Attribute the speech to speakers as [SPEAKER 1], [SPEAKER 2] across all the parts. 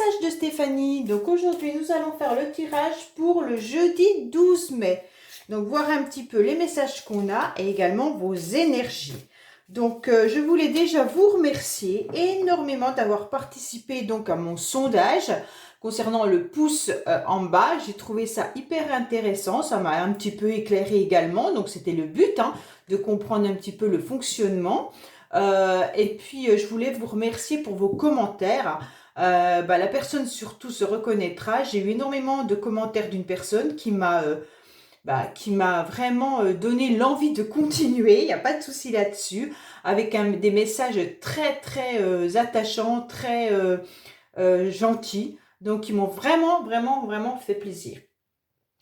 [SPEAKER 1] message de Stéphanie. Donc aujourd'hui, nous allons faire le tirage pour le jeudi 12 mai. Donc voir un petit peu les messages qu'on a et également vos énergies. Donc je voulais déjà vous remercier énormément d'avoir participé donc à mon sondage concernant le pouce en bas. J'ai trouvé ça hyper intéressant, ça m'a un petit peu éclairé également. Donc c'était le but, hein, de comprendre un petit peu le fonctionnement. Et puis je voulais vous remercier pour vos commentaires. La personne surtout se reconnaîtra. J'ai eu énormément de commentaires d'une personne qui m'a vraiment donné l'envie de continuer. Il n'y a pas de souci là-dessus, avec des messages très très attachants, très gentils. Donc ils m'ont vraiment fait plaisir.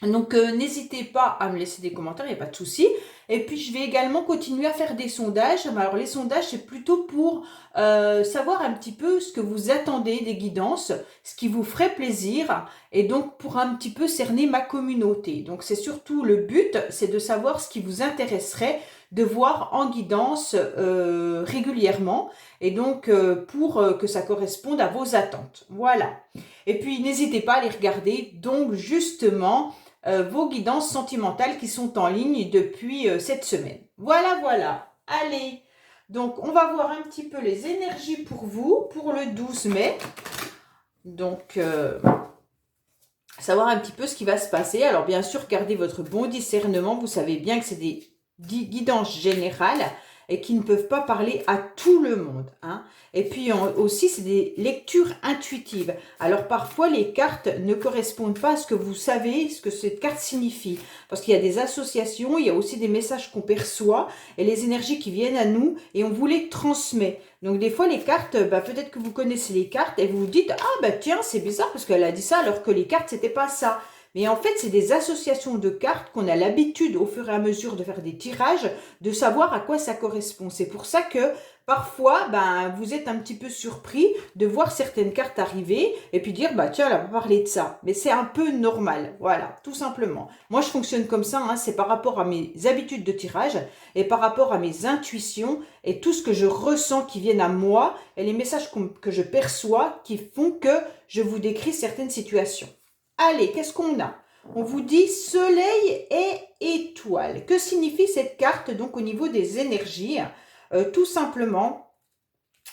[SPEAKER 1] Donc n'hésitez pas à me laisser des commentaires, il n'y a pas de souci. Et puis je vais également continuer à faire des sondages. Alors les sondages, c'est plutôt pour savoir un petit peu ce que vous attendez des guidances, ce qui vous ferait plaisir, et donc pour un petit peu cerner ma communauté. Donc c'est surtout le but, c'est de savoir ce qui vous intéresserait de voir en guidance régulièrement, et donc pour que ça corresponde à vos attentes. Voilà. Et puis n'hésitez pas à les regarder, donc justement vos guidances sentimentales qui sont en ligne depuis cette semaine. Voilà. Allez, donc on va voir un petit peu les énergies pour vous, pour le 12 mai. Donc, savoir un petit peu ce qui va se passer. Alors bien sûr, gardez votre bon discernement. Vous savez bien que c'est des guidances générales et qui ne peuvent pas parler à tout le monde, hein. Et puis aussi, c'est des lectures intuitives. Alors parfois, les cartes ne correspondent pas à ce que vous savez, ce que cette carte signifie. Parce qu'il y a des associations, il y a aussi des messages qu'on perçoit et les énergies qui viennent à nous et on vous les transmet. Donc des fois, les cartes, peut-être que vous connaissez les cartes et vous vous dites « Ah tiens, c'est bizarre parce qu'elle a dit ça alors que les cartes, c'était pas ça ». Mais en fait, c'est des associations de cartes qu'on a l'habitude, au fur et à mesure de faire des tirages, de savoir à quoi ça correspond. C'est pour ça que parfois, vous êtes un petit peu surpris de voir certaines cartes arriver et puis dire, tiens, elle va parler de ça. Mais c'est un peu normal, voilà, tout simplement. Moi, je fonctionne comme ça, hein, c'est par rapport à mes habitudes de tirage et par rapport à mes intuitions et tout ce que je ressens qui viennent à moi et les messages que je perçois qui font que je vous décris certaines situations. Allez, qu'est-ce qu'on a? On vous dit soleil et étoile. Que signifie cette carte donc au niveau des énergies? Tout simplement,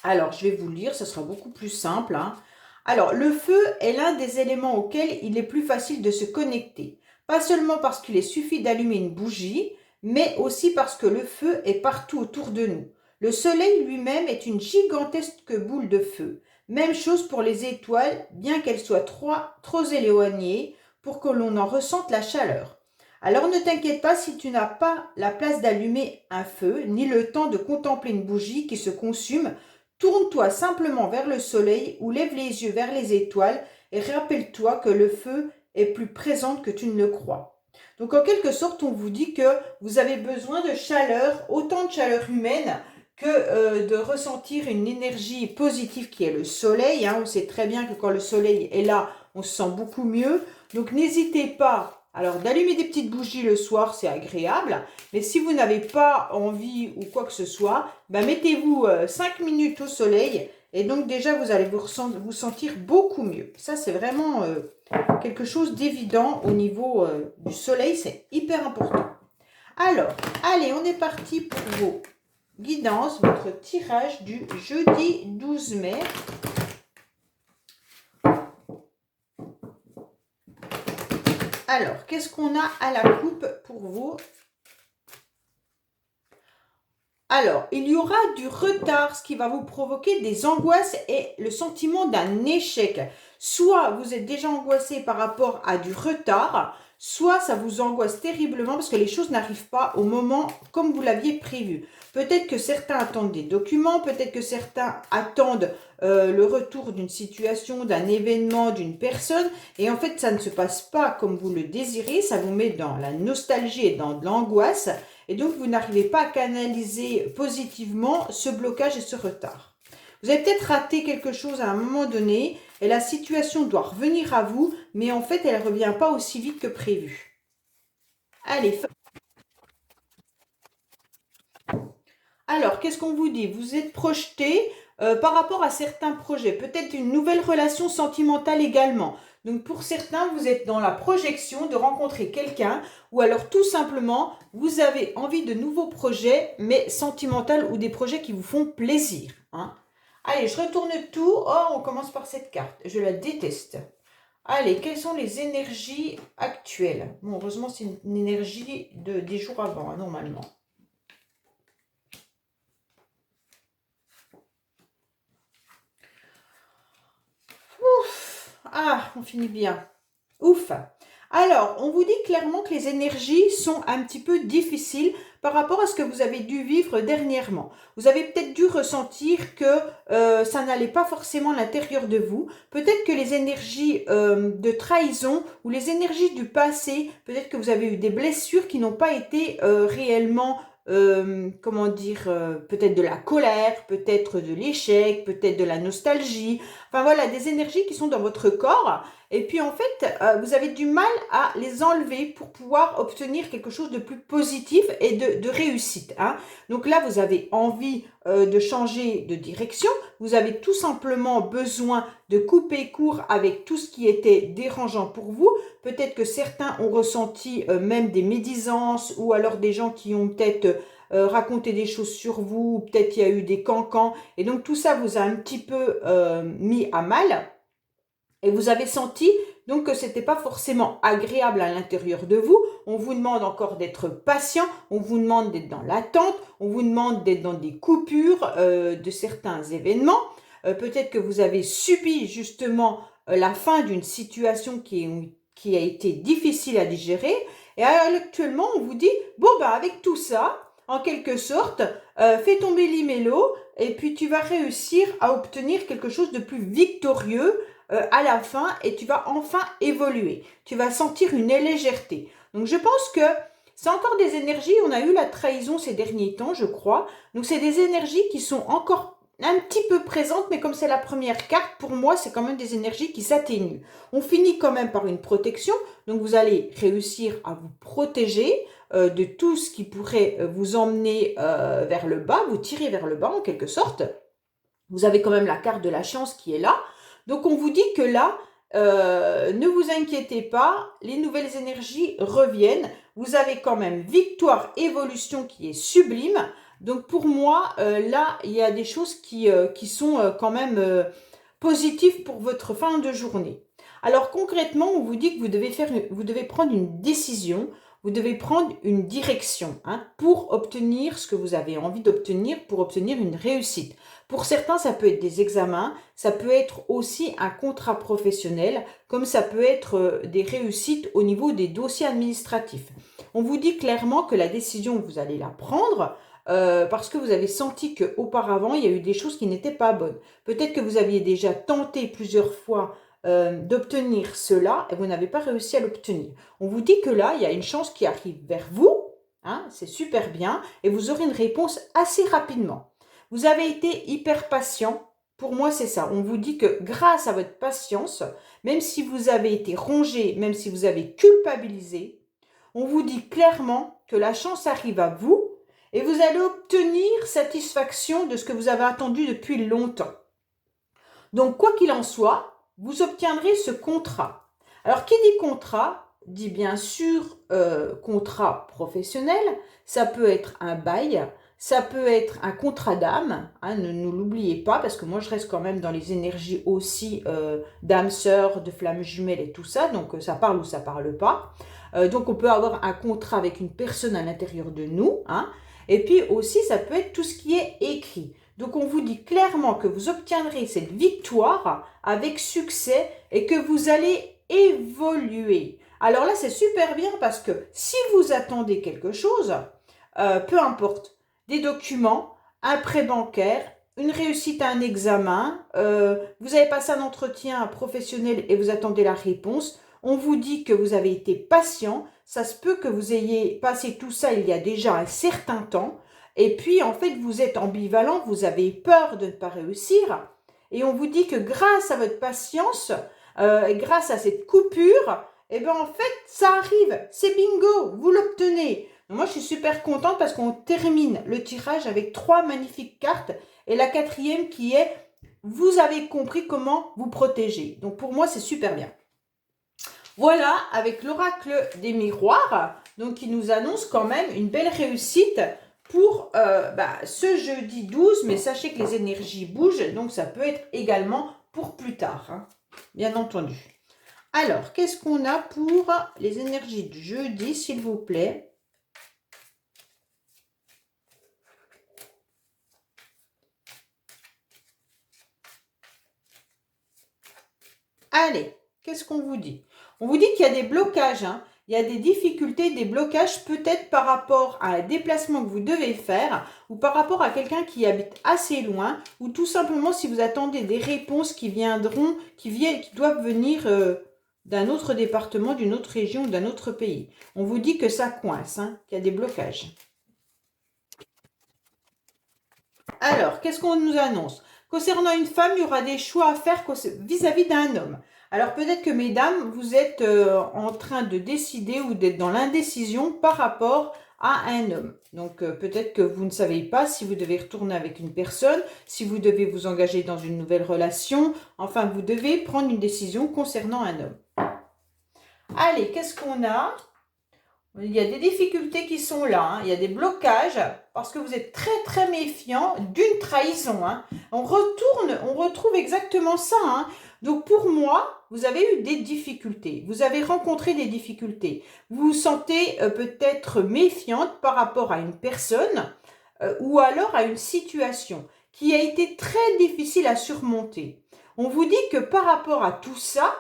[SPEAKER 1] alors je vais vous le lire, ce sera beaucoup plus simple, hein. Alors, le feu est l'un des éléments auxquels il est plus facile de se connecter. Pas seulement parce qu'il suffit d'allumer une bougie, mais aussi parce que le feu est partout autour de nous. Le soleil lui-même est une gigantesque boule de feu. Même chose pour les étoiles, bien qu'elles soient trop éloignées pour que l'on en ressente la chaleur. Alors ne t'inquiète pas si tu n'as pas la place d'allumer un feu, ni le temps de contempler une bougie qui se consume. Tourne-toi simplement vers le soleil ou lève les yeux vers les étoiles et rappelle-toi que le feu est plus présent que tu ne le crois. Donc en quelque sorte, on vous dit que vous avez besoin de chaleur, autant de chaleur humaine que de ressentir une énergie positive qui est le soleil, hein. On sait très bien que quand le soleil est là, on se sent beaucoup mieux. Donc n'hésitez pas, alors d'allumer des petites bougies le soir, c'est agréable. Mais si vous n'avez pas envie ou quoi que ce soit, mettez-vous 5 minutes au soleil. Et donc déjà, vous allez vous sentir beaucoup mieux. Ça, c'est vraiment quelque chose d'évident au niveau du soleil. C'est hyper important. Alors, allez, on est parti pour vos guidances, votre tirage du jeudi 12 mai. Alors, qu'est-ce qu'on a à la coupe pour vous? Alors, il y aura du retard, ce qui va vous provoquer des angoisses et le sentiment d'un échec. Soit vous êtes déjà angoissé par rapport à du retard, soit ça vous angoisse terriblement parce que les choses n'arrivent pas au moment comme vous l'aviez prévu. Peut-être que certains attendent des documents, peut-être que certains attendent le retour d'une situation, d'un événement, d'une personne. Et en fait, ça ne se passe pas comme vous le désirez, ça vous met dans la nostalgie et dans de l'angoisse. Et donc, vous n'arrivez pas à canaliser positivement ce blocage et ce retard. Vous avez peut-être raté quelque chose à un moment donné et la situation doit revenir à vous, mais en fait, elle ne revient pas aussi vite que prévu. Allez. Alors, qu'est-ce qu'on vous dit? Vous êtes projeté par rapport à certains projets. Peut-être une nouvelle relation sentimentale également. Donc pour certains, vous êtes dans la projection de rencontrer quelqu'un ou alors tout simplement, vous avez envie de nouveaux projets, mais sentimentaux ou des projets qui vous font plaisir. Hein. Allez, je retourne tout. Oh, on commence par cette carte. Je la déteste. Allez, quelles sont les énergies actuelles? Bon, heureusement, c'est une énergie des jours avant, hein, normalement. Ouf! Ah, on finit bien. Ouf! Alors, on vous dit clairement que les énergies sont un petit peu difficiles par rapport à ce que vous avez dû vivre dernièrement. Vous avez peut-être dû ressentir que ça n'allait pas forcément à l'intérieur de vous. Peut-être que les énergies de trahison ou les énergies du passé, peut-être que vous avez eu des blessures qui n'ont pas été réellement comment dire, peut-être de la colère, peut-être de l'échec, peut-être de la nostalgie. Enfin voilà, des énergies qui sont dans votre corps. Et puis en fait, vous avez du mal à les enlever pour pouvoir obtenir quelque chose de plus positif et de réussite. Hein. Donc là, vous avez envie de changer de direction. Vous avez tout simplement besoin de couper court avec tout ce qui était dérangeant pour vous. Peut-être que certains ont ressenti même des médisances ou alors des gens qui ont peut-être raconté des choses sur vous. Peut-être il y a eu des cancans. Et donc tout ça vous a un petit peu mis à mal. Et vous avez senti donc que ce n'était pas forcément agréable à l'intérieur de vous. On vous demande encore d'être patient, on vous demande d'être dans l'attente, on vous demande d'être dans des coupures de certains événements. Peut-être que vous avez subi justement la fin d'une situation qui a été difficile à digérer. Et actuellement, on vous dit, bon, bah, avec tout ça, en quelque sorte, fais tomber l'hymélo et puis tu vas réussir à obtenir quelque chose de plus victorieux à la fin et tu vas enfin évoluer. Tu vas sentir une légèreté. Donc je pense que c'est encore des énergies, on a eu la trahison ces derniers temps, je crois. Donc c'est des énergies qui sont encore un petit peu présentes, mais comme c'est la première carte, pour moi, c'est quand même des énergies qui s'atténuent. On finit quand même par une protection, donc vous allez réussir à vous protéger de tout ce qui pourrait vous emmener vers le bas, vous tirer vers le bas en quelque sorte. Vous avez quand même la carte de la chance qui est là. Donc on vous dit que là, ne vous inquiétez pas, les nouvelles énergies reviennent. Vous avez quand même victoire, évolution qui est sublime. Donc pour moi, là, il y a des choses qui sont quand même positives pour votre fin de journée. Alors concrètement, on vous dit que vous devez prendre une décision, vous devez prendre une direction pour obtenir ce que vous avez envie d'obtenir, pour obtenir une réussite. Pour certains, ça peut être des examens, ça peut être aussi un contrat professionnel, comme ça peut être des réussites au niveau des dossiers administratifs. On vous dit clairement que la décision, vous allez la prendre parce que vous avez senti qu'auparavant, il y a eu des choses qui n'étaient pas bonnes. Peut-être que vous aviez déjà tenté plusieurs fois d'obtenir cela et vous n'avez pas réussi à l'obtenir. On vous dit que là, il y a une chance qui arrive vers vous, c'est super bien, et vous aurez une réponse assez rapidement. Vous avez été hyper patient. Pour moi, c'est ça. On vous dit que grâce à votre patience, même si vous avez été rongé, même si vous avez culpabilisé, on vous dit clairement que la chance arrive à vous et vous allez obtenir satisfaction de ce que vous avez attendu depuis longtemps. Donc, quoi qu'il en soit, vous obtiendrez ce contrat. Alors, qui dit contrat, dit bien sûr contrat professionnel. Ça peut être un bail. Ça peut être un contrat d'âme, ne l'oubliez pas, parce que moi je reste quand même dans les énergies aussi d'âme sœur, de flamme jumelle et tout ça, donc ça parle ou ça parle pas. Donc on peut avoir un contrat avec une personne à l'intérieur de nous, et puis aussi ça peut être tout ce qui est écrit. Donc on vous dit clairement que vous obtiendrez cette victoire avec succès et que vous allez évoluer. Alors là c'est super bien parce que si vous attendez quelque chose, peu importe, des documents, un prêt bancaire, une réussite à un examen, vous avez passé un entretien professionnel et vous attendez la réponse, on vous dit que vous avez été patient, ça se peut que vous ayez passé tout ça il y a déjà un certain temps, et puis en fait vous êtes ambivalent, vous avez peur de ne pas réussir, et on vous dit que grâce à votre patience, et grâce à cette coupure, et bien en fait ça arrive, c'est bingo, vous l'obtenez. Moi, je suis super contente parce qu'on termine le tirage avec 3 magnifiques cartes Et la quatrième qui est, vous avez compris comment vous protéger. Donc pour moi, c'est super bien. Voilà, avec l'oracle des miroirs, donc qui nous annonce quand même une belle réussite pour ce jeudi 12, mais sachez que les énergies bougent, donc ça peut être également pour plus tard, hein, bien entendu. Alors, qu'est-ce qu'on a pour les énergies du jeudi, s'il vous plaît? Allez, qu'est-ce qu'on vous dit? On vous dit qu'il y a des blocages, hein. Il y a des difficultés, des blocages peut-être par rapport à un déplacement que vous devez faire ou par rapport à quelqu'un qui habite assez loin ou tout simplement si vous attendez des réponses qui viendront, qui doivent venir d'un autre département, d'une autre région, d'un autre pays. On vous dit que ça coince, hein, qu'il y a des blocages. Alors, qu'est-ce qu'on nous annonce? Concernant une femme, il y aura des choix à faire vis-à-vis d'un homme. Alors peut-être que mesdames, vous êtes en train de décider ou d'être dans l'indécision par rapport à un homme. Donc peut-être que vous ne savez pas si vous devez retourner avec une personne, si vous devez vous engager dans une nouvelle relation. Enfin, vous devez prendre une décision concernant un homme. Allez, qu'est-ce qu'on a? Il y a des difficultés qui sont là, hein. Il y a des blocages parce que vous êtes très très méfiant d'une trahison, hein. On retrouve exactement ça, hein. Donc pour moi, vous avez eu des difficultés, vous avez rencontré des difficultés. Vous vous sentez peut-être méfiante par rapport à une personne ou alors à une situation qui a été très difficile à surmonter. On vous dit que par rapport à tout ça,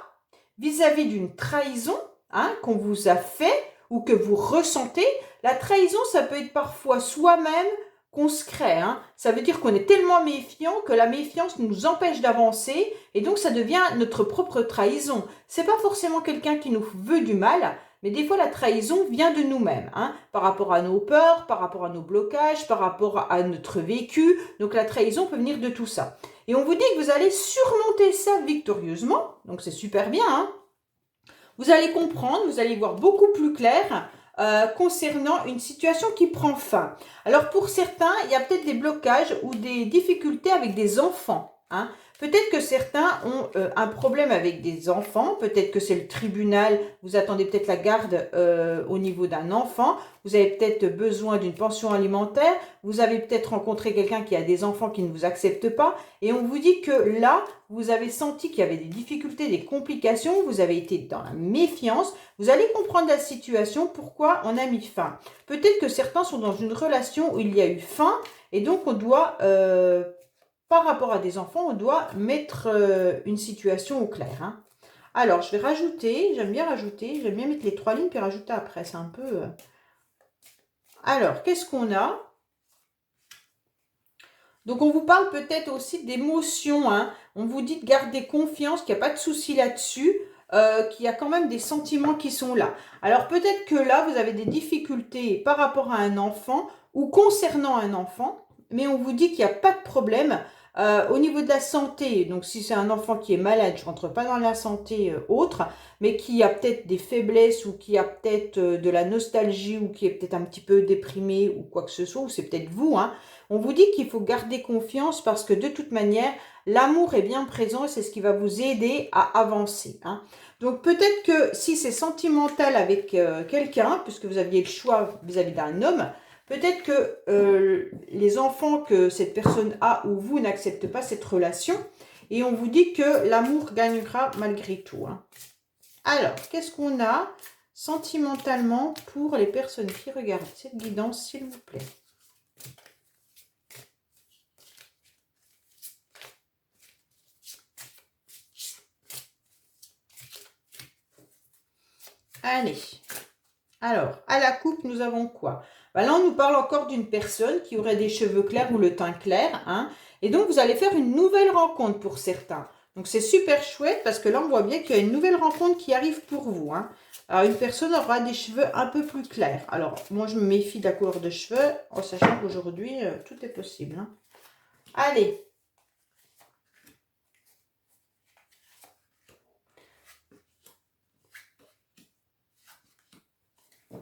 [SPEAKER 1] vis-à-vis d'une trahison, hein, qu'on vous a fait, ou que vous ressentez, la trahison, ça peut être parfois soi-même qu'on se crée. Hein. Ça veut dire qu'on est tellement méfiant que la méfiance nous empêche d'avancer et donc ça devient notre propre trahison. C'est pas forcément quelqu'un qui nous veut du mal, mais des fois la trahison vient de nous-mêmes, hein, par rapport à nos peurs, par rapport à nos blocages, par rapport à notre vécu. Donc la trahison peut venir de tout ça. Et on vous dit que vous allez surmonter ça victorieusement, donc c'est super bien, hein. Vous allez comprendre, vous allez voir beaucoup plus clair concernant une situation qui prend fin. Alors pour certains, il y a peut-être des blocages ou des difficultés avec des enfants, hein. Peut-être que certains ont un problème avec des enfants, peut-être que c'est le tribunal, vous attendez peut-être la garde au niveau d'un enfant, vous avez peut-être besoin d'une pension alimentaire, vous avez peut-être rencontré quelqu'un qui a des enfants qui ne vous acceptent pas, et on vous dit que là, vous avez senti qu'il y avait des difficultés, des complications, vous avez été dans la méfiance, vous allez comprendre la situation, pourquoi on a mis fin. Peut-être que certains sont dans une relation où il y a eu fin, et donc on doit... par rapport à des enfants, on doit mettre une situation au clair, hein. Alors, je vais rajouter, j'aime bien mettre les 3 lignes puis rajouter après, c'est un peu... Alors, qu'est-ce qu'on a? Donc, on vous parle peut-être aussi d'émotions, hein. On vous dit de garder confiance, qu'il n'y a pas de souci là-dessus, qu'il y a quand même des sentiments qui sont là. Alors, peut-être que là, vous avez des difficultés par rapport à un enfant ou concernant un enfant, mais on vous dit qu'il n'y a pas de problème. Au niveau de la santé, donc si c'est un enfant qui est malade, je ne rentre pas dans la santé autre, mais qui a peut-être des faiblesses ou qui a peut-être de la nostalgie ou qui est peut-être un petit peu déprimé ou quoi que ce soit, ou c'est peut-être vous, hein. On vous dit qu'il faut garder confiance parce que de toute manière, l'amour est bien présent et c'est ce qui va vous aider à avancer, hein. Donc peut-être que si c'est sentimental avec quelqu'un, puisque vous aviez le choix vis-à-vis d'un homme, peut-être que les enfants que cette personne a ou vous n'acceptez pas cette relation et on vous dit que l'amour gagnera malgré tout, hein. Alors, qu'est-ce qu'on a sentimentalement pour les personnes qui regardent cette guidance, s'il vous plaît? Allez. Alors, à la coupe, nous avons quoi? Là, on nous parle encore d'une personne qui aurait des cheveux clairs ou le teint clair, hein. Et donc, vous allez faire une nouvelle rencontre pour certains. Donc, c'est super chouette parce que là, on voit bien qu'il y a une nouvelle rencontre qui arrive pour vous, hein. Alors, une personne aura des cheveux un peu plus clairs. Alors, moi, je me méfie de la couleur de cheveux en sachant qu'aujourd'hui, tout est possible, hein. Allez.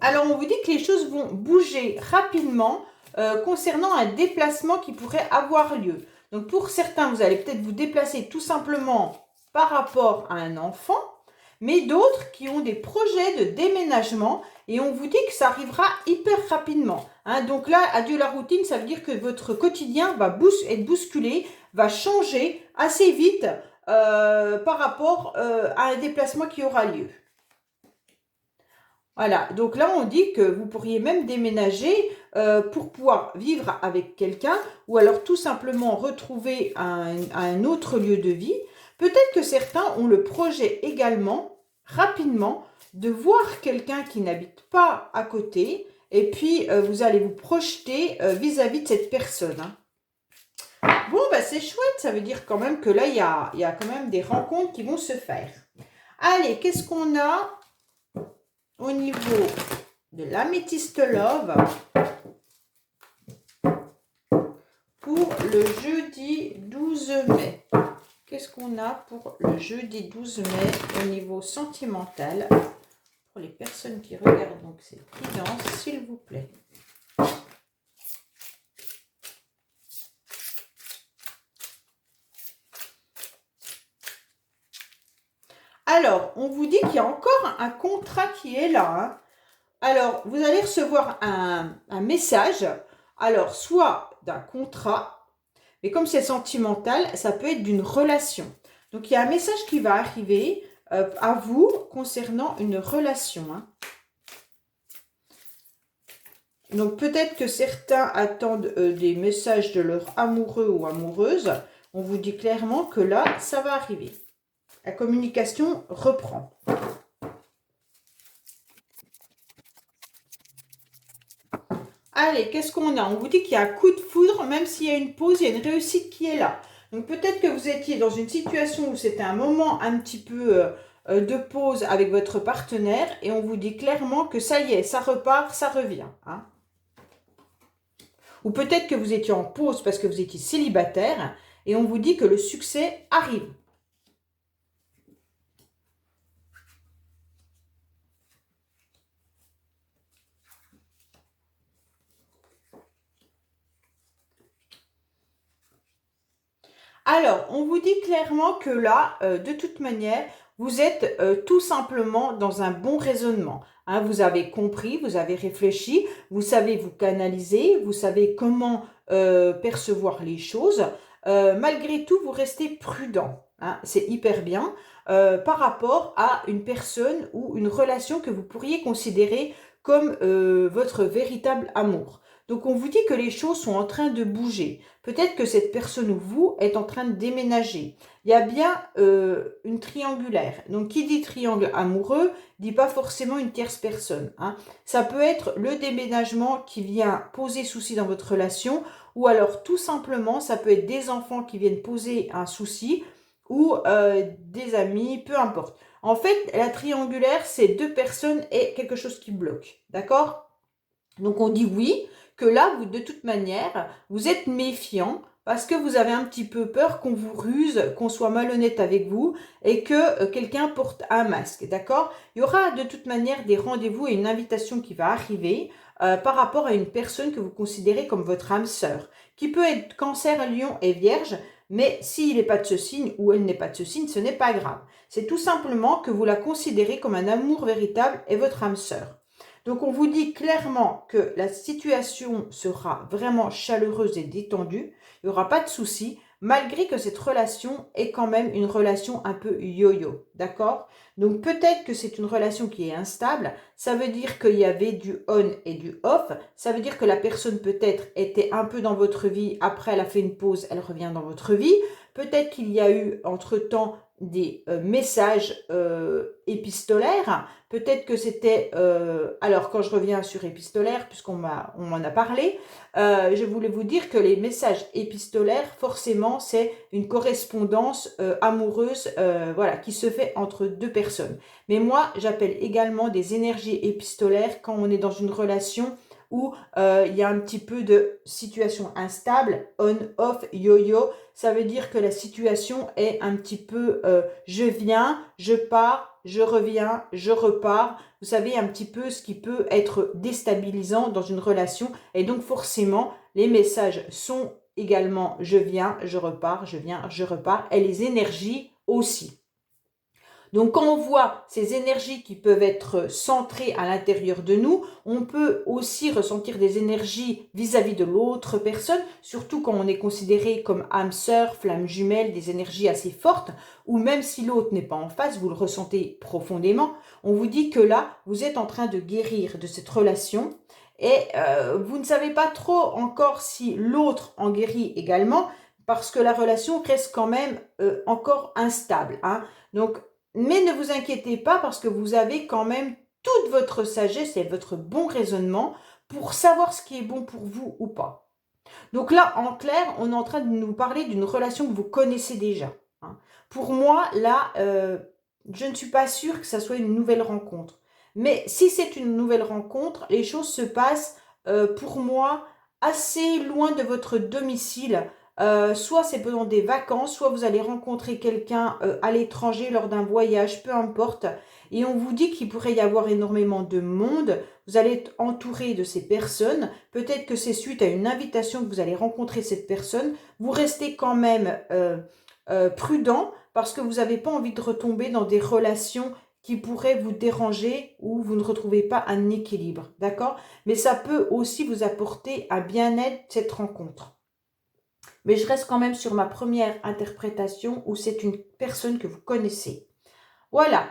[SPEAKER 1] Alors, on vous dit que les choses vont bouger rapidement concernant un déplacement qui pourrait avoir lieu. Donc pour certains, vous allez peut-être vous déplacer tout simplement par rapport à un enfant, mais d'autres qui ont des projets de déménagement et on vous dit que ça arrivera hyper rapidement. Hein. Donc là, adieu la routine, ça veut dire que votre quotidien va être bousculé, va changer assez vite par rapport à un déplacement qui aura lieu. Voilà, donc là on dit que vous pourriez même déménager pour pouvoir vivre avec quelqu'un ou alors tout simplement retrouver un autre lieu de vie. Peut-être que certains ont le projet également, rapidement, de voir quelqu'un qui n'habite pas à côté et puis vous allez vous projeter vis-à-vis de cette personne. Hein. Bon, bah, c'est chouette, ça veut dire quand même que là il y a quand même des rencontres qui vont se faire. Allez, qu'est-ce qu'on a au niveau de l'améthyste love pour le jeudi 12 mai. Qu'est-ce qu'on a pour le jeudi 12 mai au niveau sentimental pour les personnes qui regardent donc cette guidance, s'il vous plaît. Alors, on vous dit qu'il y a encore un contrat qui est là. Hein. Alors, vous allez recevoir un message, alors soit d'un contrat, mais comme c'est sentimental, ça peut être d'une relation. Donc, il y a un message qui va arriver à vous concernant une relation. Hein. Donc, peut-être que certains attendent des messages de leur amoureux ou amoureuse. On vous dit clairement que là, ça va arriver. La communication reprend. Allez, qu'est-ce qu'on a? On vous dit qu'il y a un coup de foudre, même s'il y a une pause, il y a une réussite qui est là. Donc peut-être que vous étiez dans une situation où c'était un moment un petit peu de pause avec votre partenaire et on vous dit clairement que ça y est, ça repart, ça revient. Hein. Ou peut-être que vous étiez en pause parce que vous étiez célibataire et on vous dit que le succès arrive. Alors, on vous dit clairement que là, de toute manière, vous êtes tout simplement dans un bon raisonnement. Hein, vous avez compris, vous avez réfléchi, vous savez vous canaliser, vous savez comment percevoir les choses. Malgré tout, vous restez prudent. Hein, c'est hyper bien par rapport à une personne ou une relation que vous pourriez considérer comme votre véritable amour. Donc, on vous dit que les choses sont en train de bouger. Peut-être que cette personne ou vous êtes en train de déménager. Il y a bien une triangulaire. Donc, qui dit triangle amoureux, dit pas forcément une tierce personne. Hein. Ça peut être le déménagement qui vient poser souci dans votre relation ou alors tout simplement, ça peut être des enfants qui viennent poser un souci ou des amis, peu importe. En fait, la triangulaire, c'est deux personnes et quelque chose qui bloque. D'accord? Donc, on dit oui, que là, vous, de toute manière, vous êtes méfiant parce que vous avez un petit peu peur qu'on vous ruse, qu'on soit malhonnête avec vous et que quelqu'un porte un masque, d'accord? Il y aura de toute manière des rendez-vous et une invitation qui va arriver par rapport à une personne que vous considérez comme votre âme sœur, qui peut être Cancer, Lion et Vierge, mais s'il n'est pas de ce signe ou elle n'est pas de ce signe, ce n'est pas grave. C'est tout simplement que vous la considérez comme un amour véritable et votre âme sœur. Donc, on vous dit clairement que la situation sera vraiment chaleureuse et détendue. Il n'y aura pas de souci, malgré que cette relation est quand même une relation un peu yo-yo. D'accord? Donc, peut-être que c'est une relation qui est instable. Ça veut dire qu'il y avait du on et du off. Ça veut dire que la personne peut-être était un peu dans votre vie. Après, elle a fait une pause, elle revient dans votre vie. Peut-être qu'il y a eu, entre-temps, des messages épistolaires. Peut-être que c'était... alors, quand je reviens sur épistolaire, puisqu'on m'en a parlé, je voulais vous dire que les messages épistolaires, forcément, c'est une correspondance amoureuse voilà, qui se fait entre deux personnes. Mais moi, j'appelle également des énergies épistolaires quand on est dans une relation où il y a un petit peu de situation instable, on-off, yo-yo. Ça veut dire que la situation est un petit peu je viens, je pars, je reviens, je repars. Vous savez un petit peu ce qui peut être déstabilisant dans une relation. Et donc forcément, les messages sont également je viens, je repars, je viens, je repars, et les énergies aussi. Donc, quand on voit ces énergies qui peuvent être centrées à l'intérieur de nous, on peut aussi ressentir des énergies vis-à-vis de l'autre personne, surtout quand on est considéré comme âme sœur, flamme jumelle, des énergies assez fortes, ou même si l'autre n'est pas en face, vous le ressentez profondément, on vous dit que là, vous êtes en train de guérir de cette relation, et vous ne savez pas trop encore si l'autre en guérit également, parce que la relation reste quand même encore instable, hein. Donc, mais ne vous inquiétez pas parce que vous avez quand même toute votre sagesse et votre bon raisonnement pour savoir ce qui est bon pour vous ou pas. Donc là, en clair, on est en train de nous parler d'une relation que vous connaissez déjà, hein. Pour moi, là, je ne suis pas sûre que ça soit une nouvelle rencontre. Mais si c'est une nouvelle rencontre, les choses se passent, pour moi, assez loin de votre domicile. Soit c'est pendant des vacances, soit vous allez rencontrer quelqu'un à l'étranger lors d'un voyage, peu importe. Et on vous dit qu'il pourrait y avoir énormément de monde. Vous allez être entouré de ces personnes. Peut-être que c'est suite à une invitation que vous allez rencontrer cette personne. Vous restez quand même prudent parce que vous n'avez pas envie de retomber dans des relations qui pourraient vous déranger ou vous ne retrouvez pas un équilibre, d'accord? Mais ça peut aussi vous apporter un bien-être, cette rencontre. Mais je reste quand même sur ma première interprétation où c'est une personne que vous connaissez. Voilà.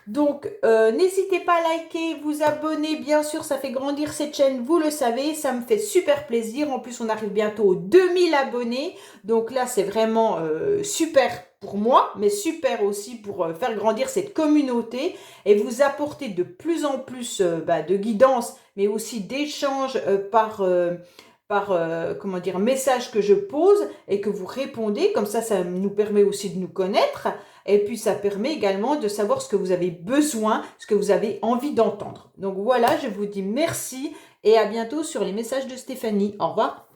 [SPEAKER 1] Donc, n'hésitez pas à liker, vous abonner, bien sûr, ça fait grandir cette chaîne, vous le savez, ça me fait super plaisir. En plus, on arrive bientôt aux 2000 abonnés. Donc là, c'est vraiment super pour moi, mais super aussi pour faire grandir cette communauté et vous apporter de plus en plus de guidance, mais aussi d'échanges comment dire, message que je pose et que vous répondez. Comme ça nous permet aussi de nous connaître. Et puis, ça permet également de savoir ce que vous avez besoin, ce que vous avez envie d'entendre. Donc voilà, je vous dis merci et à bientôt sur les messages de Stéphanie. Au revoir.